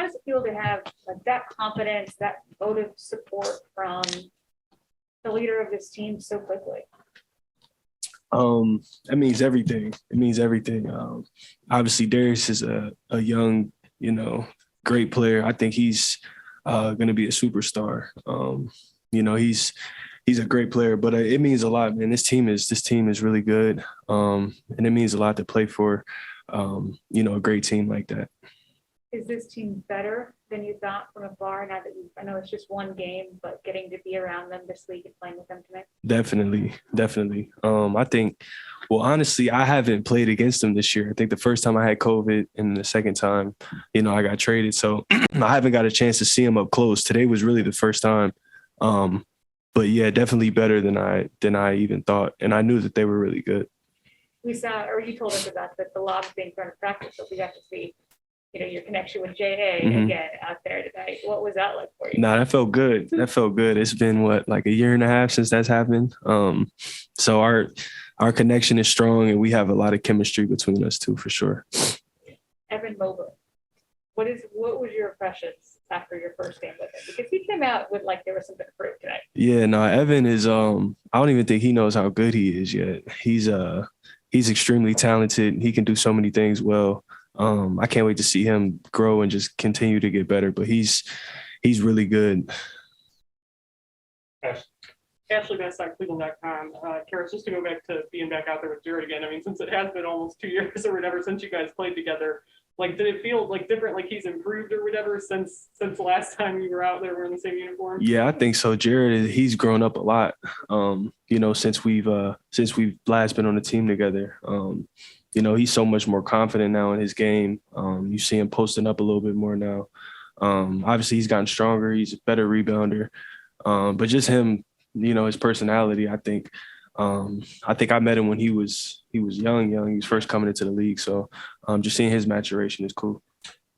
does it feel to have like that confidence, that vote of support from the leader of this team so quickly? That means everything. It means everything. Obviously, Darius is a young, great player. I think he's going to be a superstar. He's a great player, but it means a lot, man. This team is really good, and it means a lot to play for, a great team like that. Is this team better than you thought from afar now that I know it's just one game, but getting to be around them this week and playing with them tonight? Definitely. I think, well, honestly, I haven't played against them this year. I think the first time I had COVID and the second time, I got traded. So I haven't got a chance to see them up close. Today was really the first time. But yeah, definitely better than I even thought. And I knew that they were really good. We saw, or you told us about the lobs being thrown in practice, but we got to see your connection with J.A. again out there tonight. What was that like for you? Nah, that felt good. It's been like a year and a half since that's happened. So our connection is strong and we have a lot of chemistry between us two for sure. Evan Mobley, what was your impressions after your first game with him? Because he came out with like there was something to prove tonight. Yeah, no, Evan is I don't even think he knows how good he is yet. He's extremely talented. He can do so many things well. I can't wait to see him grow and just continue to get better, but he's really good. Ashley Best Cleveland.com. Caris, just to go back to being back out there with Jared again, I mean, since it has been almost 2 years or whatever since you guys played together, like, did it feel like different, like he's improved or whatever since the last time you were out there wearing the same uniform? Yeah, I think so. Jared, he's grown up a lot, since we've last been on the team together. He's so much more confident now in his game. You see him posting up a little bit more now. Obviously, he's gotten stronger. He's a better rebounder. But just him, his personality, I think I met him when he was young. He was first coming into the league. So just seeing his maturation is cool.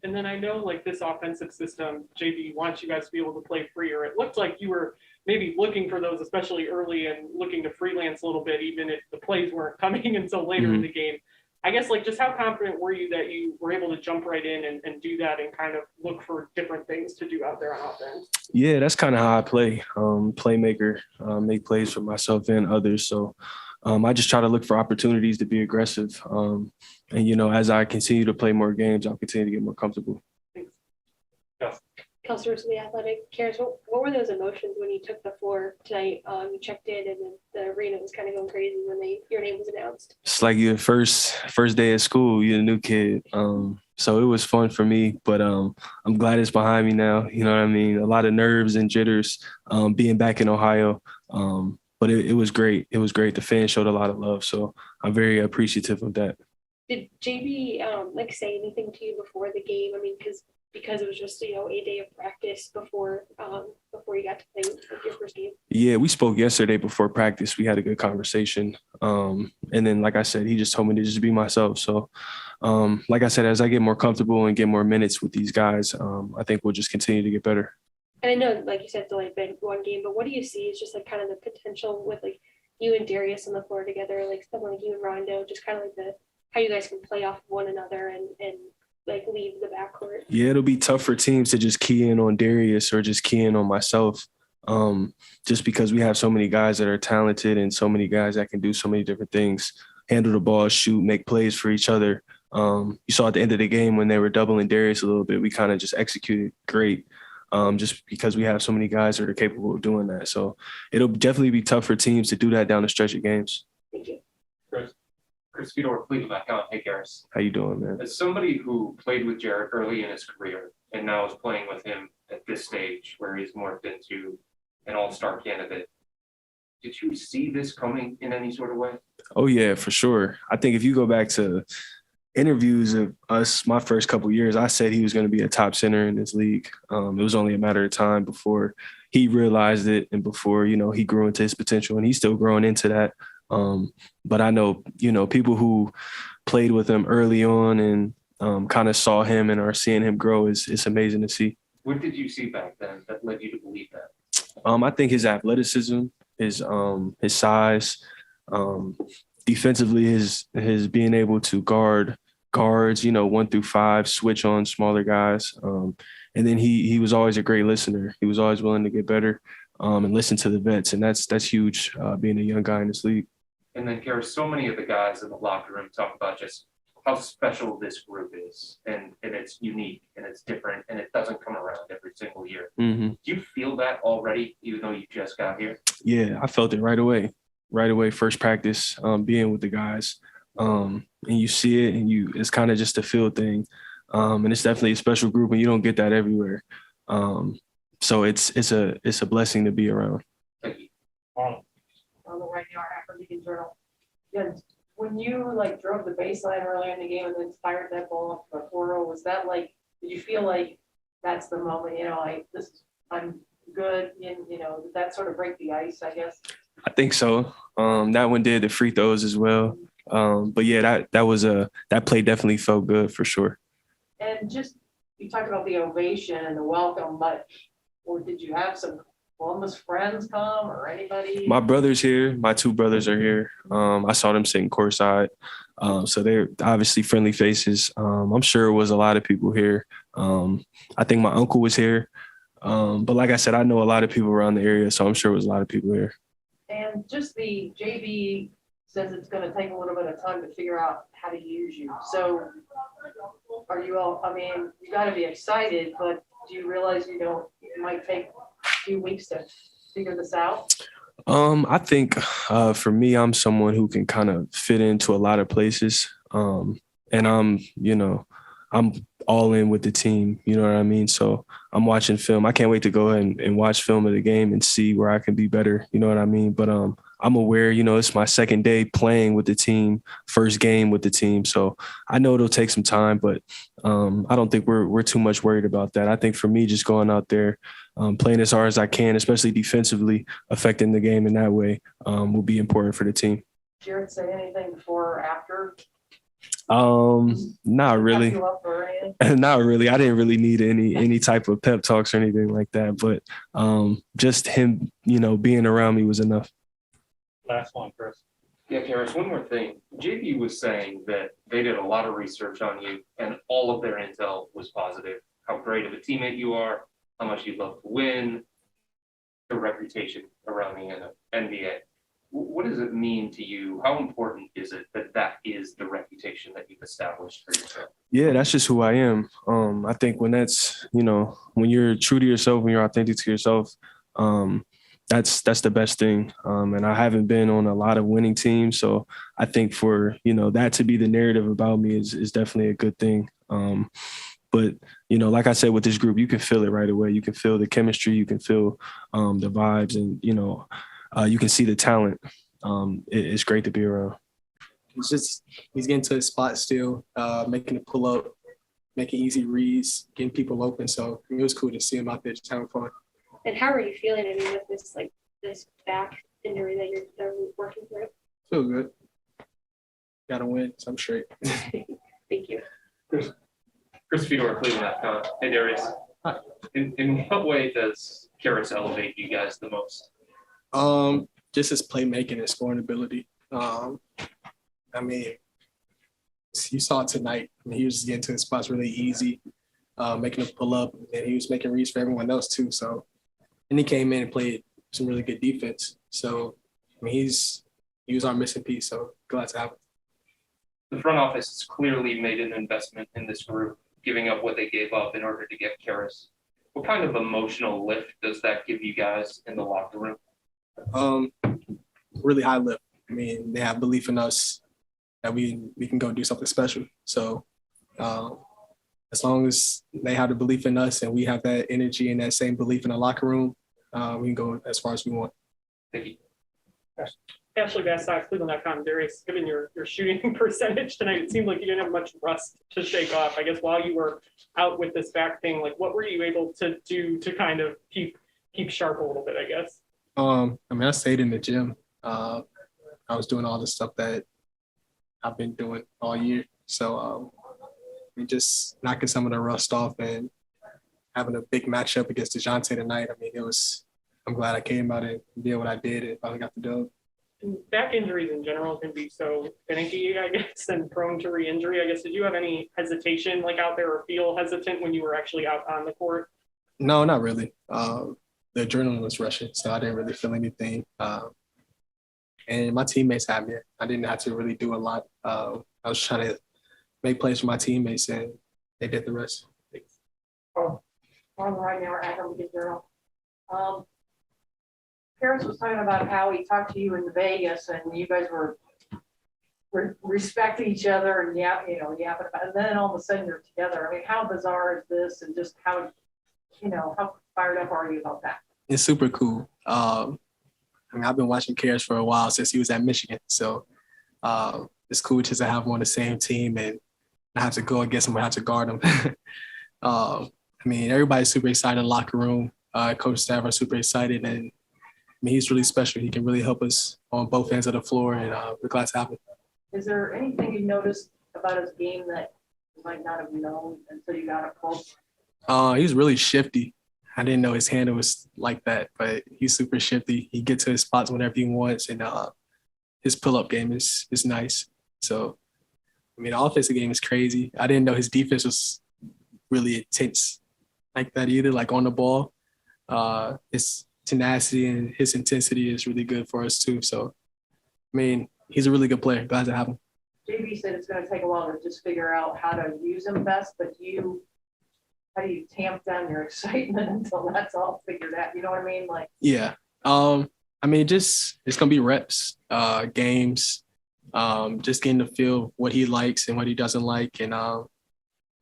And then I know like this offensive system, JB wants you guys to be able to play freer. It looked like you were maybe looking for those, especially early and looking to freelance a little bit, even if the plays weren't coming until later in the game. I guess, like, just how confident were you that you were able to jump right in and do that and kind of look for different things to do out there on offense? Yeah, that's kind of how I play. Playmaker, make plays for myself and others. So I just try to look for opportunities to be aggressive. And, as I continue to play more games, I'll continue to get more comfortable. Thanks. Yes. Kelsey of the Athletic. Caris, what were those emotions when you took the floor tonight? You checked in and then the arena was kind of going crazy when your name was announced. It's like your first day at school. You're a new kid. So it was fun for me, but I'm glad it's behind me now. You know what I mean? A lot of nerves and jitters being back in Ohio. But it was great. It was great. The fans showed a lot of love. So I'm very appreciative of that. Did JB say anything to you before the game? I mean, because it was just, a day of practice before you got to play with your first game? Yeah, we spoke yesterday before practice. We had a good conversation. And then, like I said, he just told me to just be myself. So, like I said, as I get more comfortable and get more minutes with these guys, I think we'll just continue to get better. And I know, like you said, it's only been one game, but what do you see is just like kind of the potential with like you and Darius on the floor together, like someone like you and Rondo, just kind of like how you guys can play off one another and like leave the backcourt? Yeah, it'll be tough for teams to just key in on Darius or just key in on myself, just because we have so many guys that are talented and so many guys that can do so many different things, handle the ball, shoot, make plays for each other. You saw at the end of the game when they were doubling Darius a little bit, we kind of just executed great, just because we have so many guys that are capable of doing that. So it'll definitely be tough for teams to do that down the stretch of games. Thank you. Chris Fedor, Cleveland.com. Hey, Caris. How you doing, man? As somebody who played with Jared early in his career and now is playing with him at this stage where he's morphed into an all-star candidate, did you see this coming in any sort of way? Oh, yeah, for sure. I think if you go back to interviews of us, my first couple of years, I said he was going to be a top center in this league. It was only a matter of time before he realized it and before, he grew into his potential, and he's still growing into that. But I know, people who played with him early on and kind of saw him and are seeing him grow. It's amazing to see. What did you see back then that led you to believe that? I think his athleticism, his size, defensively, his being able to guard guards, 1 through 5, switch on smaller guys. And then he was always a great listener. He was always willing to get better and listen to the vets. And that's huge, being a young guy in this league. And then, Caris, so many of the guys in the locker room talk about just how special this group is, and it's unique and it's different and it doesn't come around every single year. Mm-hmm. Do you feel that already, even though you just got here? Yeah, I felt it right away. Right away, first practice, being with the guys. And you see it, and it's kind of just a feel thing. And it's definitely a special group, and you don't get that everywhere. So it's a blessing to be around. Thank you. On the right yard after Beacon Journal. And when you drove the baseline early in the game and then fired that ball up for 4-0, was that did you feel like that's the moment, I'm good, did that sort of break the ice, I guess? I think so. That one did, the free throws as well. But yeah, that play definitely felt good for sure. And just, you talked about the ovation and the welcome, or did you have some Columbus friends come or anybody? My brother's here. My two brothers are here. I saw them sitting courtside. So they're obviously friendly faces. I'm sure it was a lot of people here. I think my uncle was here. But like I said, I know a lot of people around the area, so I'm sure it was a lot of people here. And just the JV says it's going to take a little bit of time to figure out how to use you. So are you all, you got to be excited, but do you realize it might take a few weeks to figure this out? I think for me, I'm someone who can kind of fit into a lot of places. And I'm all in with the team, you know what I mean? So I'm watching film. I can't wait to go ahead and watch film of the game and see where I can be better, you know what I mean? But I'm aware, it's my second day playing with the team, first game with the team. So I know it'll take some time, but I don't think we're too much worried about that. I think for me, just going out there, playing as hard as I can, especially defensively, affecting the game in that way, will be important for the team. Jared, say anything before or after? Not really. Not really. I didn't really need any type of pep talks or anything like that. But just him, being around me was enough. Last one, Chris. Yeah, Caris, one more thing. JV was saying that they did a lot of research on you and all of their intel was positive. How great of a teammate you are, how much you love to win, your reputation around the NBA. What does it mean to you? How important is it that is the reputation that you've established for yourself? Yeah, that's just who I am. I think when that's, when you're true to yourself, when you're authentic to yourself, that's the best thing. And I haven't been on a lot of winning teams. So I think for, that to be the narrative about me is definitely a good thing. But, like I said, with this group, you can feel it right away. You can feel the chemistry, you can feel the vibes, and, you can see the talent. It's great to be around. He's getting to his spot still, making a pull up, making easy reads, getting people open. So it was cool to see him out there just having fun. And how are you feeling? With this back injury that you're working through? Feel good. Got to win, so I'm straight. Thank you. Chris Fedor, Cleveland.com. Hey, Darius. Hi. In what way does Caris elevate you guys the most? Just his playmaking and scoring ability. You saw it tonight. He was getting to his spots really easy, making a pull up, and he was making reads for everyone else too. So, and he came in and played some really good defense. So, he was our missing piece. So glad to have him. The front office has clearly made an investment in this group, giving up what they gave up in order to get Caris. What kind of emotional lift does that give you guys in the locker room? Really high lift. They have belief in us that we can go do something special. So as long as they have the belief in us and we have that energy and that same belief in the locker room, we can go as far as we want. Thank you. Ashley Bastock, Cleveland.com. Darius, given your shooting percentage tonight, it seemed like you didn't have much rust to shake off. I guess while you were out with this back thing, what were you able to do to kind of keep sharp a little bit, I guess? I stayed in the gym. I was doing all the stuff that I've been doing all year. So just knocking some of the rust off and having a big matchup against DeJounte tonight. I'm glad I came out and did what I did and finally got the dub. Back injuries in general can be so finicky, I guess, and prone to re-injury. I guess, did you have any hesitation like out there or feel hesitant when you were actually out on the court? No, not really. The adrenaline was rushing, so I didn't really feel anything. And my teammates had me. I didn't have to really do a lot. I was trying to make plays for my teammates, and they did the rest. Oh, on right now, at League Journal. Caris was talking about how he talked to you in Vegas and you guys were respecting each other and yapping about, and then all of a sudden you're together. I mean, how bizarre is this, and just how fired up are you about that? It's super cool. I mean, I've been watching Caris for a while since he was at Michigan, so it's cool just to have him on the same team and not have to go against him or have to guard him. I mean, everybody's super excited in the locker room. Coach staff are super excited, and I mean, he's really special. He can really help us on both ends of the floor, and we're glad to have him. Is there anything you noticed about his game that you might not have known until you got up close? He was really shifty. I didn't know his handle was like that, but he's super shifty. He gets to his spots whenever he wants, and his pull-up game is nice. So, I mean, the offensive game is crazy. I didn't know his defense was really intense like that either, like on the ball. His tenacity and his intensity is really good for us too. So, I mean, he's a really good player. Glad to have him. JB said it's going to take a while to just figure out how to use him best, but how do you tamp down your excitement until that's all figured out? You know what I mean? Like, yeah. I mean, it's gonna be reps, games, just getting to feel what he likes and what he doesn't like, and I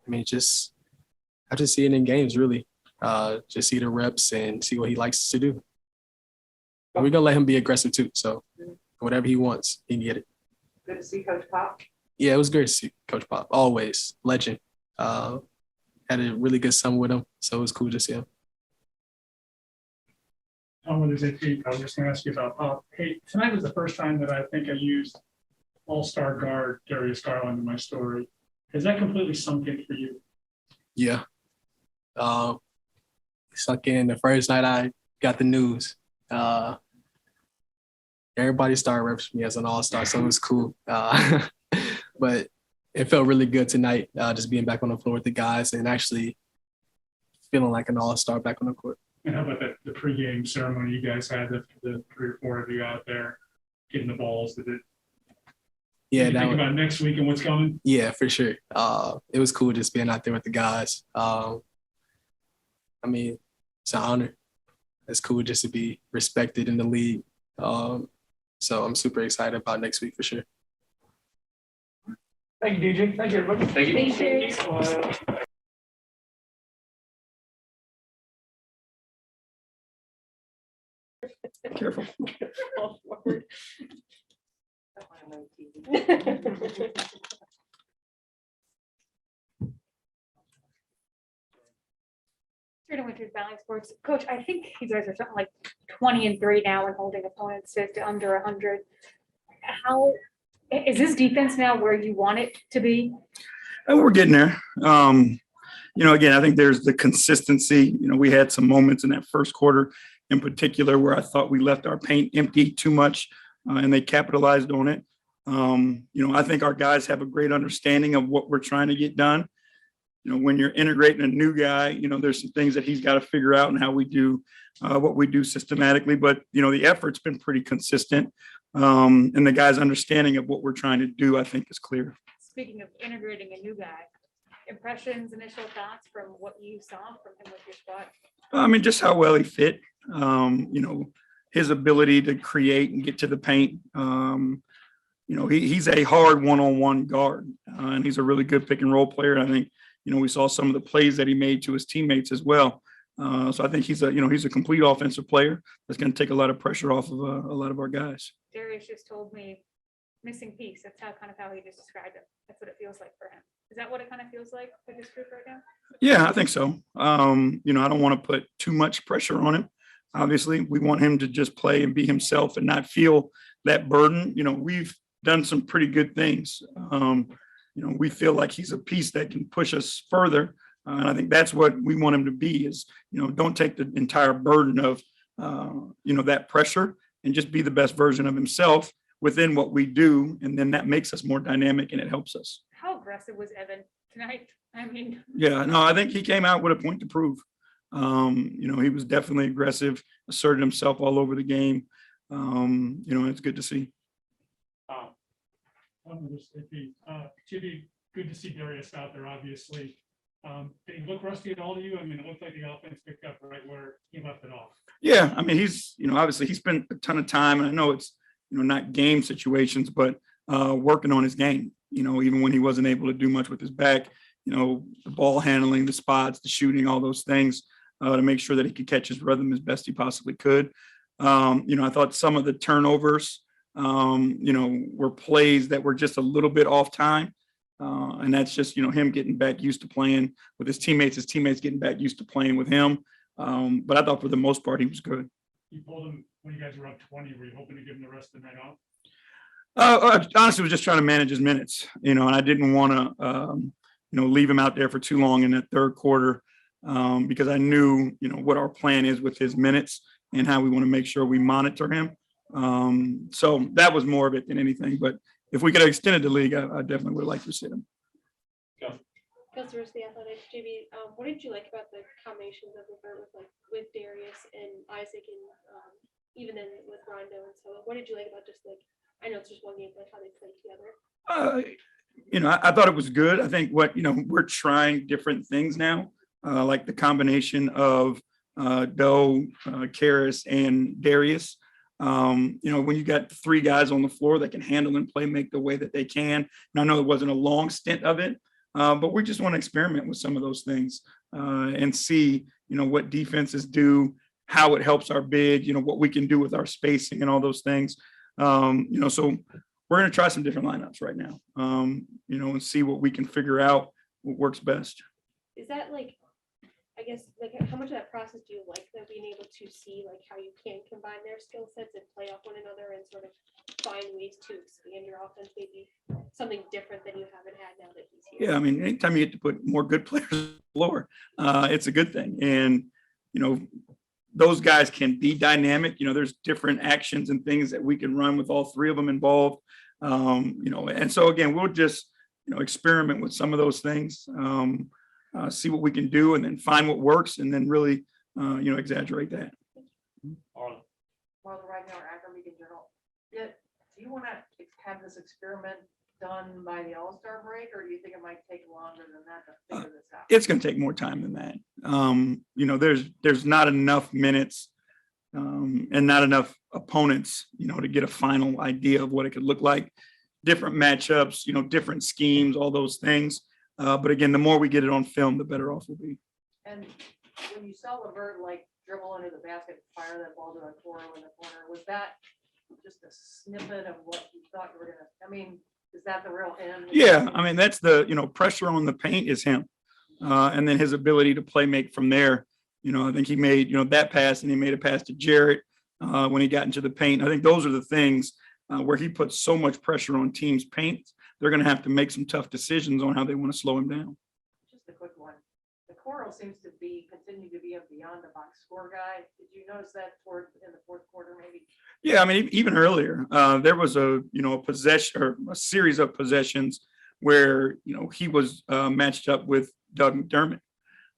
mean, I just see it in games really. Just see the reps and see what he likes to do. But we're gonna let him be aggressive too. So whatever he wants, he can get it. good to see Coach Pop. Yeah, it was great to see Coach Pop. Always legend. Had a really good summer with him, so it was cool to see him. I was just going to ask you about Pop. Hey, tonight was the first time that I think I used all-star guard Darius Garland in my story. Has that completely sunk in for you? Yeah. Sunk in the first night I got the news. Everybody started referencing me as an all-star, so it was cool. But it felt really good tonight, just being back on the floor with the guys and actually feeling like an all-star back on the court. And how about the pregame ceremony you guys had, the 3 or 4 of you out there getting the balls? Did you think about next week and what's coming? Yeah, for sure. It was cool just being out there with the guys. I mean, it's an honor. It's cool just to be respected in the league. So I'm super excited about next week for sure. Thank you, DJ. Thank you, everybody. Thank you. Thank you. Careful. Winter Valley Sports coach, I think you guys are something like 20-3 now and holding opponents to under 100. How is this defense now where you want it to be? And we're getting there. Again, I think there's the consistency. We had some moments in that first quarter in particular where I thought we left our paint empty too much and they capitalized on it. I think our guys have a great understanding of what we're trying to get done. When you're integrating a new guy, there's some things that he's got to figure out and how we do what we do systematically. But, the effort's been pretty consistent. And the guy's understanding of what we're trying to do, I think, is clear. Speaking of integrating a new guy, impressions, initial thoughts from what you saw from him with your squad? I mean, just how well he fit, his ability to create and get to the paint. He's a hard one-on-one guard, and he's a really good pick and roll player. I think, we saw some of the plays that he made to his teammates as well. So I think he's a complete offensive player that's going to take a lot of pressure off of a lot of our guys. Darius just told me missing piece. That's how he just described it. That's what it feels like for him. Is that what it kind of feels like for this group right now? Yeah, I think so. I don't want to put too much pressure on him. Obviously, we want him to just play and be himself and not feel that burden. We've done some pretty good things. We feel like he's a piece that can push us further. And I think that's what we want him to be is, don't take the entire burden of, that pressure and just be the best version of himself within what we do. And then that makes us more dynamic and it helps us. How aggressive was Evan tonight? I mean, Yeah, no, I think he came out with a point to prove. He was definitely aggressive, asserted himself all over the game. It's good to see. Jimmy, good to see Darius out there, obviously. Did he look rusty at all to you? I mean, it looked like the offense picked up right where he left it off. Yeah, I mean, he's, obviously he spent a ton of time, and I know it's, not game situations, but working on his game, even when he wasn't able to do much with his back, the ball handling, the spots, the shooting, all those things to make sure that he could catch his rhythm as best he possibly could. I thought some of the turnovers, were plays that were just a little bit off time. And that's just, him getting back used to playing with his teammates getting back used to playing with him. But I thought for the most part, he was good. You pulled him when you guys were up 20. Were you hoping to give him the rest of the night off? I honestly was just trying to manage his minutes, and I didn't want to, leave him out there for too long in that third quarter because I knew, what our plan is with his minutes and how we want to make sure we monitor him. So that was more of it than anything. But if we could have extended the league, I definitely would have liked to see him. Counselors, the Athletics, JB, what did you like about the combinations of LeVert with Darius and Isaac and even then with Rondo and so what did you like about just I know it's just one game, but how they played together? I thought it was good. I think we're trying different things now, like the combination of Doe, Caris, and Darius. When you got three guys on the floor that can handle and play, make the way that they can. And I know it wasn't a long stint of it, but we just want to experiment with some of those things and see, what defenses do, how it helps our big, what we can do with our spacing and all those things. So we're going to try some different lineups right now, and see what we can figure out what works best. Is that I guess how much of that process do you like though, being able to see how you can combine their skill sets and play off one another and sort of find ways to expand your offense, maybe something different than you haven't had now that he's here? Yeah, I mean, anytime you get to put more good players on the floor, it's a good thing. And, those guys can be dynamic. There's different actions and things that we can run with all three of them involved. And so again, we'll just, experiment with some of those things, see what we can do and then find what works and then really, exaggerate that. Marla Ragnar, Akron Beacon Journal. Do you want to have this experiment done by the All-Star break, or do you think it might take longer than that to figure this out? It's going to take more time than that. There's not enough minutes and not enough opponents, to get a final idea of what it could look like. Different matchups, different schemes, all those things. But again, the more we get it on film, the better off we'll be. And when you saw LeVert dribble under the basket, fire that ball to Toro in the corner, was that just a snippet of what you thought you were going to? I mean, is that the real him? Yeah, I mean, that's the, pressure on the paint is him. And then his ability to play make from there. I think he made, that pass and he made a pass to Jarrett when he got into the paint. I think those are the things where he puts so much pressure on teams' paint. They're going to have to make some tough decisions on how they want to slow him down. Just a quick one. The Coro seems to continue to be a beyond the box score guy. Did you notice that in the fourth quarter, maybe? Yeah, I mean, even earlier, there was a possession or a series of possessions where he was matched up with Doug McDermott,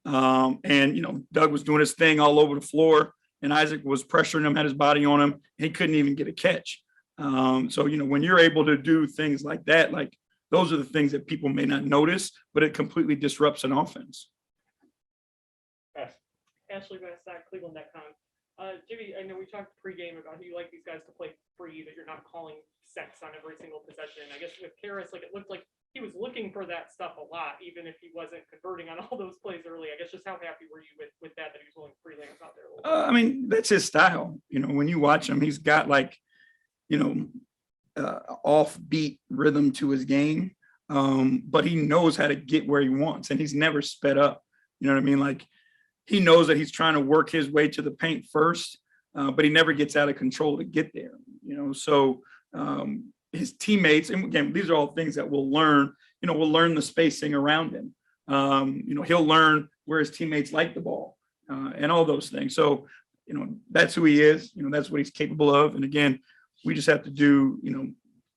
and Doug was doing his thing all over the floor, and Isaac was pressuring him, had his body on him, and he couldn't even get a catch. So when you're able to do things like that, those are the things that people may not notice, but it completely disrupts an offense. Ashley Bassett, Cleveland.com. Jimmy, I know we talked pregame about how you like these guys to play free, that you're not calling sets on every single possession. I guess with Caris, it looked like he was looking for that stuff a lot, even if he wasn't converting on all those plays early. I guess just how happy were you with that he was willing to freelance out there a little bit? I mean, that's his style. When you watch him, he's got offbeat rhythm to his game, but he knows how to get where he wants, and he's never sped up. You know what I mean? He knows that he's trying to work his way to the paint first, but he never gets out of control to get there. So his teammates, and again, these are all things that we'll learn. We'll learn the spacing around him. He'll learn where his teammates like the ball and all those things. So that's who he is. That's what he's capable of. And again, we just have to do,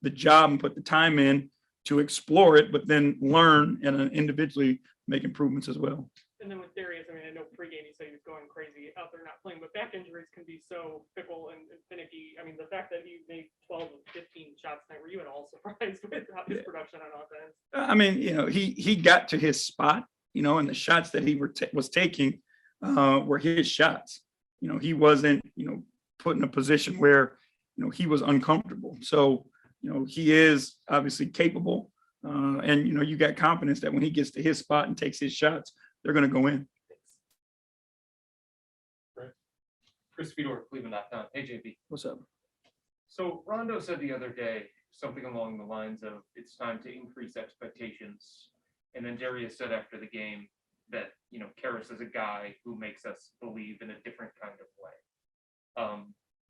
the job and put the time in to explore it, but then learn and individually make improvements as well. And then with Darius, I mean, I know pregame you said he was going crazy out there not playing, but back injuries can be so fickle and finicky. I mean, the fact that he made 12 of 15 shots tonight, were you at all surprised with his production on offense? I mean, he got to his spot, and the shots that he was taking were his shots. He wasn't, put in a position where, he was uncomfortable. So, he is obviously capable. And, you got confidence that when he gets to his spot and takes his shots, they're going to go in. Chris Fedor, Cleveland.com. Hey, JP. What's up? So Rondo said the other day something along the lines of it's time to increase expectations. And then Darius said after the game that, Caris is a guy who makes us believe in a different kind of way.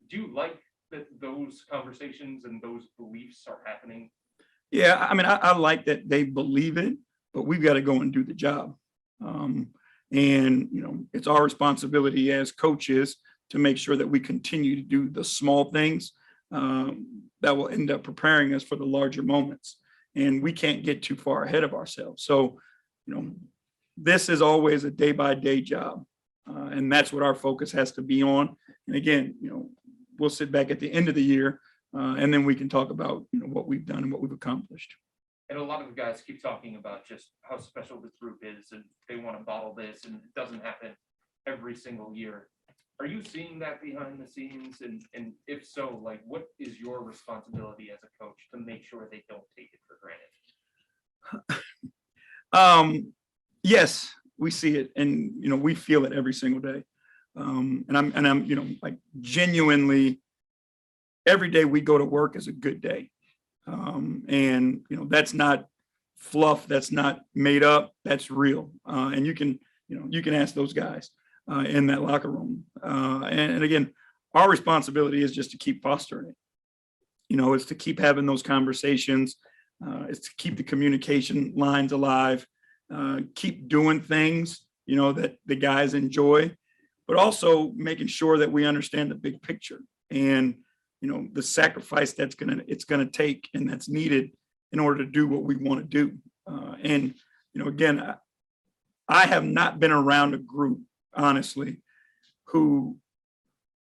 Do you like that those conversations and those beliefs are happening? Yeah, I mean, I like that they believe it, but we've got to go and do the job. And it's our responsibility as coaches to make sure that we continue to do the small things that will end up preparing us for the larger moments. And we can't get too far ahead of ourselves. So, this is always a day-by-day job. And that's what our focus has to be on. And again, we'll sit back at the end of the year and then we can talk about, what we've done and what we've accomplished. And a lot of the guys keep talking about just how special this group is and they want to bottle this and it doesn't happen every single year. Are you seeing that behind the scenes? And if so, like, what is your responsibility as a coach to make sure they don't take it for granted? Yes, we see it and, we feel it every single day. And I'm, like genuinely every day we go to work is a good day. And, that's not fluff. That's not made up. That's real. And you can ask those guys in that locker room. And again, our responsibility is just to keep fostering it. It's to keep having those conversations. It's to keep the communication lines alive, keep doing things, that the guys enjoy, but also making sure that we understand the big picture and, the sacrifice it's going to take and that's needed in order to do what we want to do. And, again, I have not been around a group, honestly, who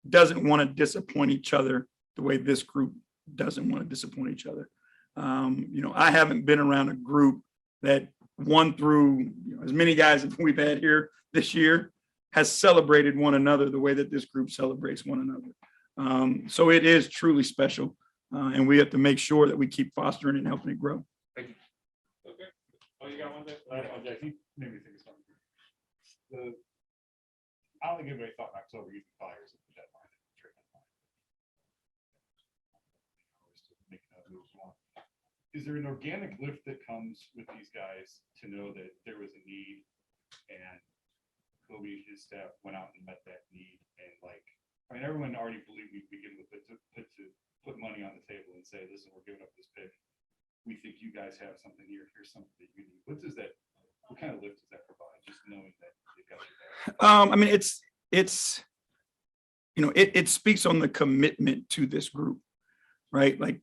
doesn't want to disappoint each other the way this group doesn't want to disappoint each other. I haven't been around a group that won through as many guys as we've had here this year has celebrated one another the way that this group celebrates one another. So it is truly special, and we have to make sure that we keep fostering it and helping it grow. Okay. Oh, you got one there? Jack, you made me think of something. I don't think anybody thought in October you'd be buyers at the deadline. Is there an organic lift that comes with these guys to know that there was a need and Kobe and his staff went out and met that need? And everyone already believed we'd be given put money on the table and say, listen, we're giving up this pick. We think you guys have something here. Here's something that you need. What kind of lift does that provide? Just knowing that they've got you there. I mean, it speaks on the commitment to this group, right? Like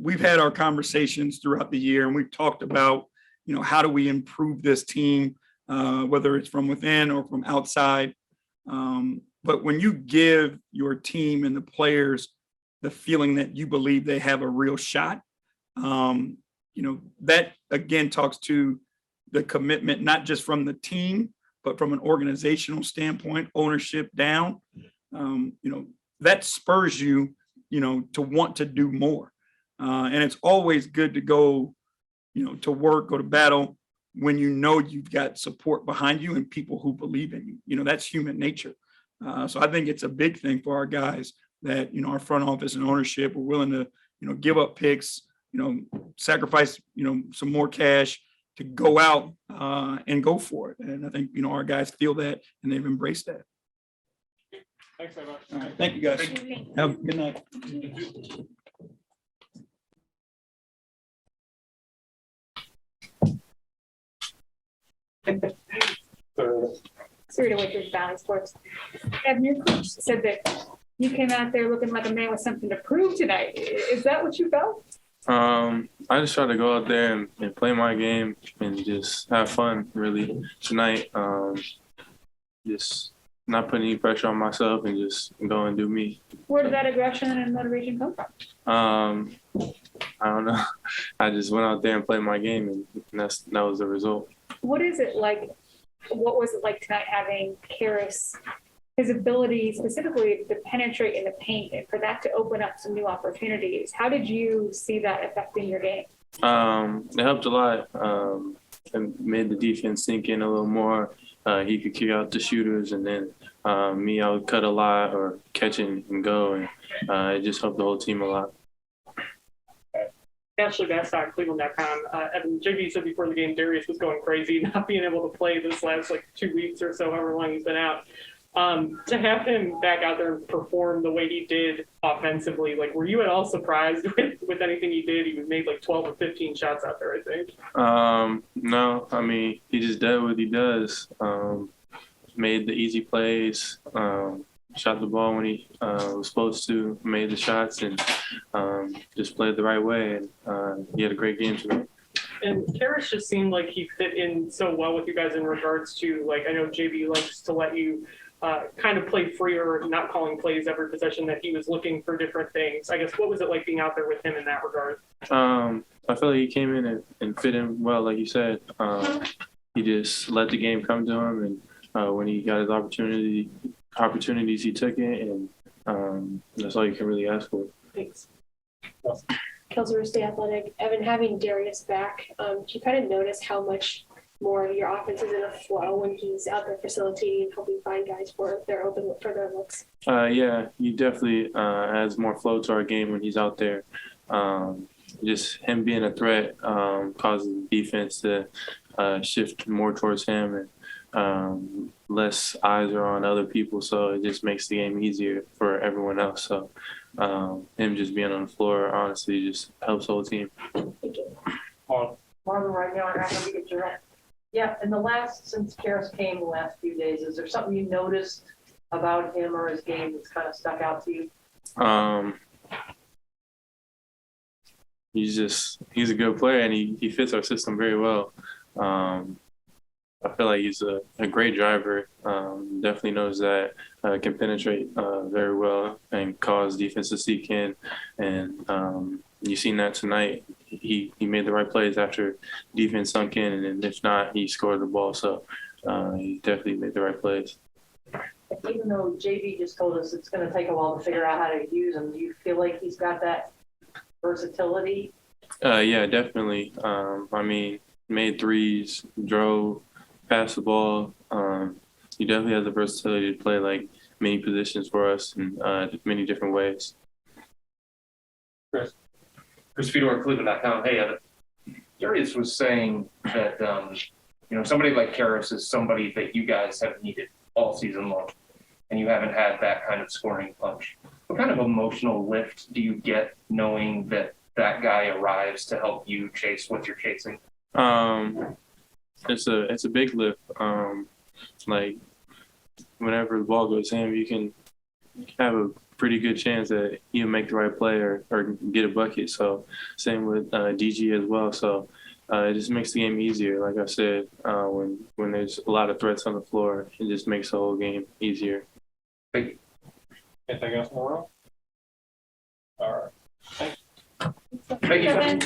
we've had our conversations throughout the year and we've talked about, how do we improve this team, whether it's from within or from outside. But when you give your team and the players the feeling that you believe they have a real shot, that again talks to the commitment, not just from the team, but from an organizational standpoint, ownership down, that spurs you, to want to do more. And it's always good to go, to work, go to battle when you've got support behind you and people who believe in you. That's human nature. So I think it's a big thing for our guys that, our front office and ownership are willing to, give up picks, sacrifice, some more cash to go out and go for it. And I think, our guys feel that and they've embraced that. Thanks very much. All right. Thank you, guys. Have a good night. Sarita Winters, Valley Sports. Evan, your coach said that you came out there looking like a man with something to prove tonight. Is that what you felt? I just try to go out there and play my game and just have fun really tonight. Just not putting any pressure on myself and just go and do me. Where did that aggression and motivation come from? I don't know. I just went out there and played my game, and that was the result. What is it like? What was it like tonight having Caris, his ability specifically to penetrate in the paint and for that to open up some new opportunities? How did you see that affecting your game? It helped a lot. It made the defense sink in a little more. He could kick out the shooters, and then me, I would cut a lot or catch and go, and it just helped the whole team a lot. Ashley Bastock, Cleveland.com. Evan, JB said before the game, Darius was going crazy, not being able to play this last 2 weeks or so, however long he's been out. To have him back out there and perform the way he did offensively, were you at all surprised with anything he did? He made 12 or 15 shots out there, I think. No, I mean, he just did what he does. Made the easy plays, shot the ball when he was supposed to, made the shots, and just played the right way. And he had a great game today. And Caris just seemed like he fit in so well with you guys in regards to, I know JB likes to let you kind of play freer, not calling plays every possession, that he was looking for different things. I guess, what was it like being out there with him in that regard? I feel like he came in and fit in well, like you said. He just let the game come to him, and when he got his opportunities, he took it, and that's all you can really ask for. Thanks. Kelsey Stay Athletic. Evan, having Darius back, do you kind of notice how much more your offense is in a flow when he's out there facilitating and helping find guys for their open for their looks? Yeah, he definitely adds more flow to our game when he's out there. Just him being a threat causes the defense to shift more towards him, and less eyes are on other people, so it just makes the game easier for everyone else. So him just being on the floor, honestly, just helps the whole team. Thank you. Marvin, right now, after we get your. Yeah, since Caris came the last few days, is there something you noticed about him or his game that's kind of stuck out to you? He's a good player, and he fits our system very well. I feel like he's a great driver. Definitely knows that, can penetrate very well and cause defense to seek in. And you've seen that tonight. He made the right plays after defense sunk in, and then if not, he scored the ball. So he definitely made the right plays. Even though JB just told us it's going to take a while to figure out how to use him, do you feel like he's got that versatility? Yeah, definitely. I mean, made threes, drove, passed the ball. He definitely has the versatility to play many positions for us in many different ways. Chris Fedor, Cleveland.com. Hey, Darius was saying that, somebody like Caris is somebody that you guys have needed all season long, and you haven't had that kind of scoring punch. What kind of emotional lift do you get knowing that that guy arrives to help you chase what you're chasing? It's a big lift. Whenever the ball goes in, you can have a pretty good chance that you make the right play or get a bucket. So same with DG as well. So it just makes the game easier. Like I said, when there's a lot of threats on the floor, it just makes the whole game easier. Thank you. Anything else, Mauro? All right. Thank you. Kevin?